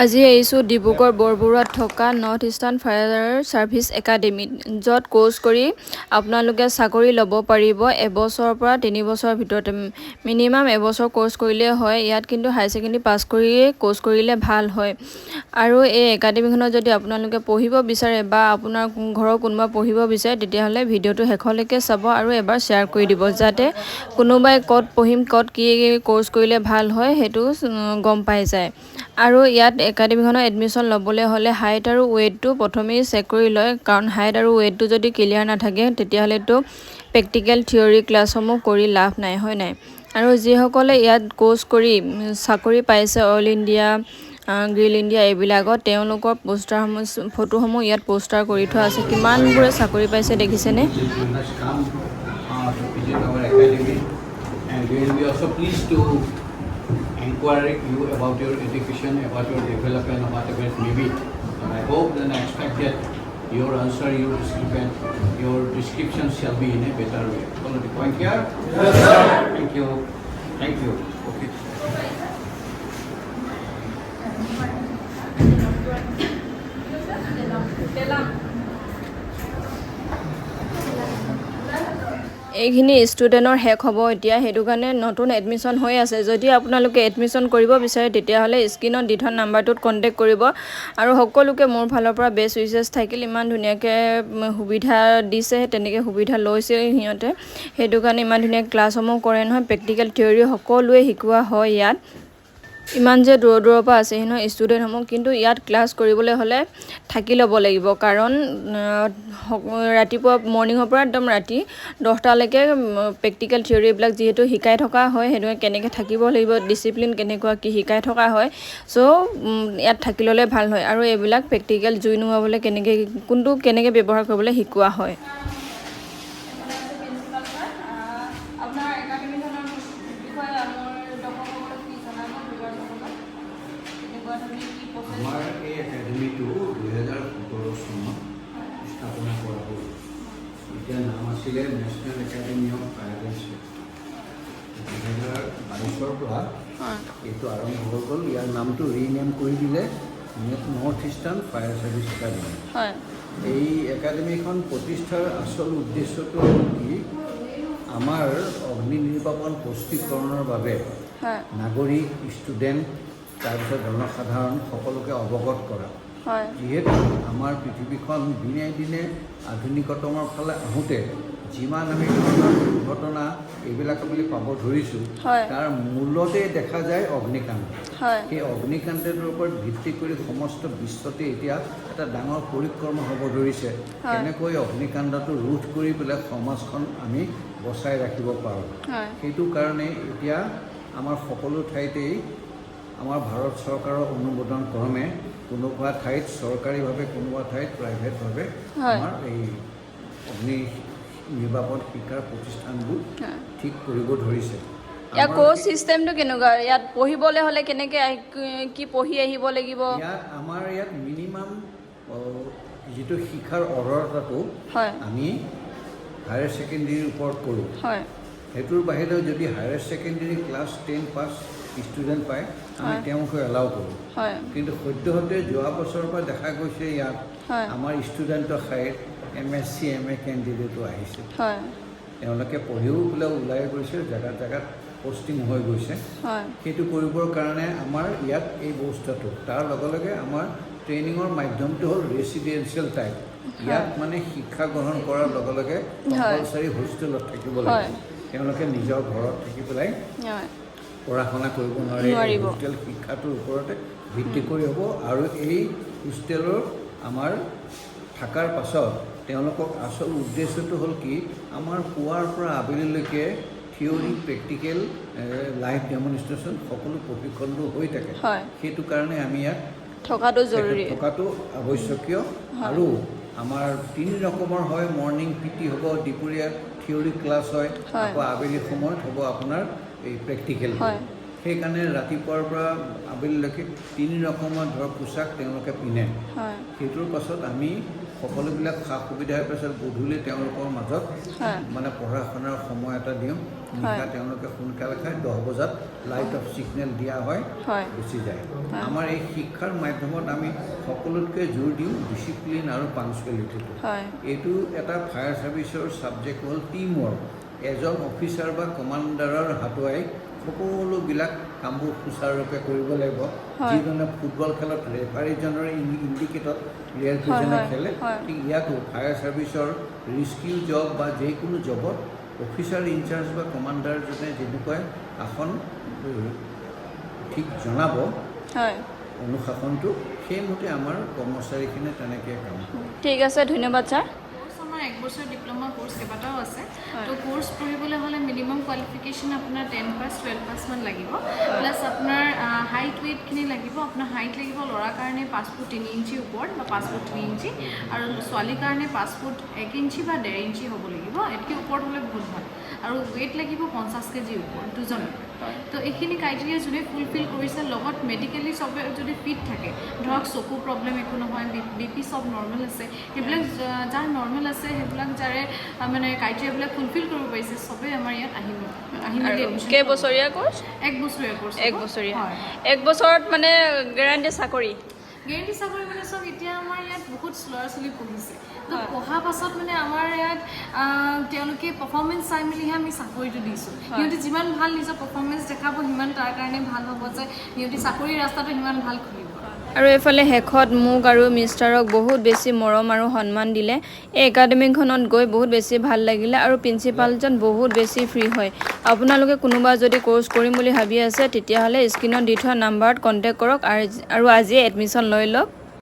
আজি আহিছোঁ ডিব্ৰুগড় বৰবৰুৱাত থকা নৰ্থ ইষ্টাৰ্ণ ফায়াৰ ছাৰ্ভিচ একাডেমীত, য'ত কোৰ্চ কৰি আপোনালোকে চাকৰি ল'ব পাৰিব 1 বছৰৰ পৰা 3 বছৰৰ ভিতৰতে। মিনিমাম 1 বছৰ কোৰ্চ কৰিলে হয়। ইয়াত কিন্তু হাই ছেকেণ্ডেৰী পাছ কৰিয়ে কোৰ্চ কৰিলে ভাল হয়। আৰু এই একাডেমীখনত যদি আপোনালোকে পঢ়িব বিচাৰে বা আপোনাৰ ঘৰৰ কোনোবা পঢ়িব বিচাৰে, তেতিয়াহ'লে ভিডিঅ'টো শেষলৈকে চাব আৰু এবাৰ শ্বেয়াৰ কৰি দিব, যাতে কোনোবাই ক'ত পঢ়িম, ক'ত কি কোৰ্চ কৰিলে ভাল হয় সেইটো গম পাই যায়। আৰু ইয়াত একাডেমীখনত এডমিশ্যন ল'বলৈ হ'লে হাইট আৰু ৱেইটটো প্ৰথমেই চেক কৰি লয়, কাৰণ হাইট আৰু ৱেইটটো যদি ক্লিয়াৰ নাথাকে তেতিয়াহ'লেতো প্ৰেক্টিকেল থিয়ৰী ক্লাছসমূহ কৰি লাভ নাই, হয় নাই। আৰু যিসকলে ইয়াত কোৰ্চ কৰি চাকৰি পাইছে, অল ইণ্ডিয়া, গ্ৰিল ইণ্ডিয়া এইবিলাকত, তেওঁলোকৰ ফটোসমূহ ইয়াত পোষ্টাৰ কৰি থোৱা আছে। কিমানবোৰে চাকৰি পাইছে দেখিছেনে? Inquire you about your education, about your development, whatever it may be. And I hope and I expect that your answer, your description shall be in a better way. Follow the point here? Yes, sir. Thank you. Thank you. Okay. এইখিনি ষ্টুডেণ্টৰ শেষ হ'ব এতিয়া, সেইটো কাৰণে নতুন admission হৈ আছে। যদি আপোনালোকে এডমিশ্যন কৰিব বিচাৰে তেতিয়াহ'লে স্ক্ৰীনত দি থোৱা নাম্বাৰটোত কণ্টেক্ট কৰিব। আৰু সকলোকে মোৰ ফালৰ পৰা বেষ্ট উইচেছ থাকিল। ইমান ধুনীয়াকৈ সুবিধা দিছে, তেনেকৈ সুবিধা লৈছে সিহঁতে, সেইটো কাৰণে ইমান ধুনীয়া ক্লাছসমূহ কৰে নহয়। প্ৰেক্টিকেল থিয়ৰী সকলোৱে শিকোৱা হয় ইয়াত। ইমান যে দূৰৰ পৰা আছে নহয় ষ্টুডেণ্টসমূহ, কিন্তু ইয়াত ক্লাছ কৰিবলৈ হ'লে থাকি ল'ব লাগিব, কাৰণ ৰাতিপুৱা মৰ্ণিঙৰ পৰা একদম ৰাতি 10টালৈকে প্ৰেক্টিকেল থিয়ৰী এইবিলাক যিহেতু শিকাই থকা হয়, সেইটো কেনেকৈ থাকিব লাগিব, ডিচিপ্লিন কেনেকুৱা কি শিকাই থকা হয়। চ' ইয়াত থাকি ল'লে ভাল হয়। আৰু এইবিলাক প্ৰেক্টিকেল জুই নুমাবলৈ কোনটো কেনেকৈ ব্যৱহাৰ কৰিবলৈ শিকোৱা হয়। আমাৰ এই একাডেমীটো 2017 চনত স্থাপনা কৰা হ'ল। এতিয়া নাম আছিলে national academy of fire and safety. 2022 পৰা এইটো আৰম্ভ হৈ গ'ল। ইয়াৰ নামটো ৰিনেম কৰি দিলে north eastern fire service academy. এই একাডেমীখন প্ৰতিষ্ঠাৰ আচল উদ্দেশ্যটো হ'ল কি, আমাৰ অগ্নি নিৰ্বাপন প্ৰস্তুতিকৰণৰ বাবে নাগৰিক, ষ্টুডেণ্ট, তাৰপিছত জনসাধাৰণ সকলোকে অৱগত কৰা। যিহেতু আমাৰ পৃথিৱীখন দিনে দিনে আধুনিকতমৰ ফালে আহোঁতে যিমান আমি দুৰ্ঘটনা এইবিলাক বুলি পাব ধৰিছোঁ, তাৰ মূলতে দেখা যায় অগ্নিকাণ্ড। সেই অগ্নিকাণ্ডৰ ওপৰত ভিত্তি কৰি সমস্ত বিশ্বতে এতিয়া এটা ডাঙৰ পৰিক্ৰমা হ'ব ধৰিছে, কেনেকৈ অগ্নিকাণ্ডটো ৰোধ কৰি পেলাই সমাজখন আমি বচাই ৰাখিব পাৰোঁ। সেইটো কাৰণে এতিয়া আমাৰ সকলো ঠাইতেই আমাৰ ভাৰত চৰকাৰৰ অনুমোদন ক্ৰমে কোনোবা ঠাইত চৰকাৰীভাৱে, কোনোবা ঠাইত প্ৰাইভেটভাৱে আমাৰ এই অগ্নি নিৰ্বাপন শিক্ষাৰ প্ৰতিষ্ঠানবোৰ ঠিক কৰিব ধৰিছে। ইয়াৰ কোৰ্চ চিষ্টেমটো কেনেকুৱা? ইয়াত পঢ়িবলৈ হ'লে কেনেকৈ কি পঢ়ি আহিব লাগিব? আমাৰ ইয়াত মিনিমাম যিটো শিক্ষাৰ অৰ্হতাটো আমি হায়াৰ ছেকেণ্ডেৰীৰ ওপৰত কৰোঁ। সেইটোৰ বাহিৰেও যদি হায়াৰ ছেকেণ্ডেৰী ক্লাছ 10 পাছ ষ্টুডেণ্ট পায়, আমি তেওঁলোকক এলাউ কৰোঁ। কিন্তু সদ্যহতে যোৱা বছৰৰ পৰা দেখা গৈছে ইয়াত আমাৰ ষ্টুডেণ্টৰ ঠাইত MSc MA কেণ্ডিডেটো আহিছে। তেওঁলোকে পঢ়িও পেলাই ওলাই গৈছে, জেগাত পষ্টিং হৈ গৈছে। সেইটো কৰিবৰ কাৰণে আমাৰ ইয়াত এই ব্যৱস্থাটো, তাৰ লগে লগে আমাৰ ট্ৰেইনিঙৰ মাধ্যমটো হ'ল ৰেচিডেঞ্চিয়েল টাইপ। ইয়াত মানে শিক্ষা গ্ৰহণ কৰাৰ লগে লগে কম্পালচাৰী হোষ্টেলত থাকিব লাগে। তেওঁলোকে নিজৰ ঘৰত থাকি পেলাই পঢ়া শুনা কৰিব নোৱাৰে। হোষ্টেল শিক্ষাটোৰ ওপৰতে ভিত্তি কৰি হ'ব। আৰু এই হোষ্টেলৰ আমাৰ থকাৰ পাছত তেওঁলোকক আচল উদ্দেশ্যটো হ'ল কি, আমাৰ পুৱাৰ পৰা আবেলিলৈকে থিয়ৰী, প্ৰেক্টিকেল, লাইভ ডেমনষ্ট্ৰেশ্যন সকলো প্ৰশিক্ষণটো হৈ থাকে। সেইটো কাৰণে আমি ইয়াত থকাটো আৱশ্যকীয়। আৰু আমাৰ 3 ৰকমৰ হয়। মৰ্ণিং PT হ'ব, দুপৰীয়া থিয়ৰী ক্লাছ হয়, আকৌ আবেলি সময়ত হ'ব আপোনাৰ এই প্ৰেক্টিকেল। সেইকাৰণে ৰাতিপুৱাৰ পৰা আবেলিলৈকে 3 ৰকমৰ পোচাক তেওঁলোকে পিন্ধে। সেইটোৰ পাছত আমি সকলোবিলাক সা সুবিধাৰ পিছত গধূলি তেওঁলোকৰ মাজত মানে পঢ়া শুনাৰ সময় এটা দিওঁ নিশা তেওঁলোকে সোনকালে খাই 10 বজাত লাইট অফ ছিগনেল দিয়া হয় গুচি যায় আমাৰ এই শিক্ষাৰ মাধ্যমত আমি সকলোতকৈ জোৰ দিওঁ ডিচিপ্লিন আৰু পাংচুৱেলিটিটো এইটো এটা ফায়াৰ ছাৰ্ভিচৰ ছাবজেক্ট হ'ল টিম ৱৰ্ক এজন অফিচাৰ বা কমাণ্ডাৰৰ হাতোৱাই সকলোবিলাক কামবোৰ সুচাৰুৰূপে কৰিব লাগিব যিজনে ফুটবল খেলত ৰেফাৰীজনৰ ইণ্ডিকেটত প্লেয়াৰকেইজনে খেলে ঠিক ইয়াতো ফায়াৰ ছাৰ্ভিচৰ ৰেস্কিউ জব বা যিকোনো জবত অফিচাৰ ইনচাৰ্জ বা কমাণ্ডাৰজনে যেনেকৈ আসন ঠিক জনাব অনুশাসনটো সেইমতে আমাৰ কৰ্মচাৰীখিনিয়ে তেনেকৈ কাম ঠিক আছে ধন্যবাদ ছাৰ আমাৰ 1 বছৰ ডিপ্লোমা কোৰ্স কেইবাটাও আছে তো কোৰ্স পঢ়িবলৈ হ'লে মিনিমাম কোৱালিফিকেশ্যন আপোনাৰ 10 পাছ 12 পাছ মান লাগিব প্লাছ আপোনাৰ হাইট ৱেইটখিনি লাগিব আপোনাৰ হাইট লাগিব ল'ৰাৰ কাৰণে 5 ফুট 3 ইঞ্চি ওপৰত বা 5 ফুট 3 ইঞ্চি আৰু ছোৱালীৰ কাৰণে 5 ফুট 1 ইঞ্চি বা 1.5 ইঞ্চি হ'ব লাগিব এতকৈ ওপৰত হ'লে বহুত ভাল আৰু ৱেইট লাগিব 50 কেজি ওপৰত দুজনৰ তো এইখিনি ক্ৰাইটেৰিয়া যোনে ফুলফিল কৰিছে লগত মেডিকেলি চবে যদি ফিট থাকে ধৰক চকু প্ৰব্লেম একো নহয় বিপি চব নৰ্মেল আছে সেইবিলাক যাৰ নৰ্মেল আছে সেইবিলাক যাৰে মানে ক্ৰাইটেৰিয়াবিলাক ফুলফিল কৰিব পাৰিছে চবেই আমাৰ ইয়াত আহিম কেইবছৰীয়া কোৰ্ছ 1 বছৰীয়া কোৰ্ছ 1 বছৰীয়া 1 বছৰত মানে গেৰাণ্টি চাকৰি মানে চব এতিয়া আমাৰ ইয়াত বহুত ল'ৰা ছোৱালী পঢ়িছে তো পঢ়াৰ পাছত মানে আমাৰ ইয়াত তেওঁলোকে পাৰফৰ্মেঞ্চ চাই মেলিহে আমি চাকৰিটো দিছোঁ সিহঁতি যিমান ভাল নিজৰ পাৰফৰ্মেঞ্চ দেখাব সিমান তাৰ কাৰণে ভাল হ'ব যে সিহঁতি চাকৰিৰ ৰাস্তাটো সিমান ভাল খুলিব আৰু এইফালে শেষত মোক আৰু মিষ্টাৰক বহুত বেছি মৰম আৰু সন্মান দিলে এই একাডেমিখনত গৈ বহুত বেছি ভাল লাগিলে আৰু প্ৰিন্সিপালজন বহুত বেছি ফ্ৰী হয় আপোনালোকে কোনোবা যদি কোৰ্ছ কৰিম বুলি ভাবি আছে তেতিয়াহ'লে স্ক্ৰীনত দি থোৱা নাম্বাৰত কণ্টেক্ট কৰক আৰু আজিয়ে এডমিশ্যন লৈ লওক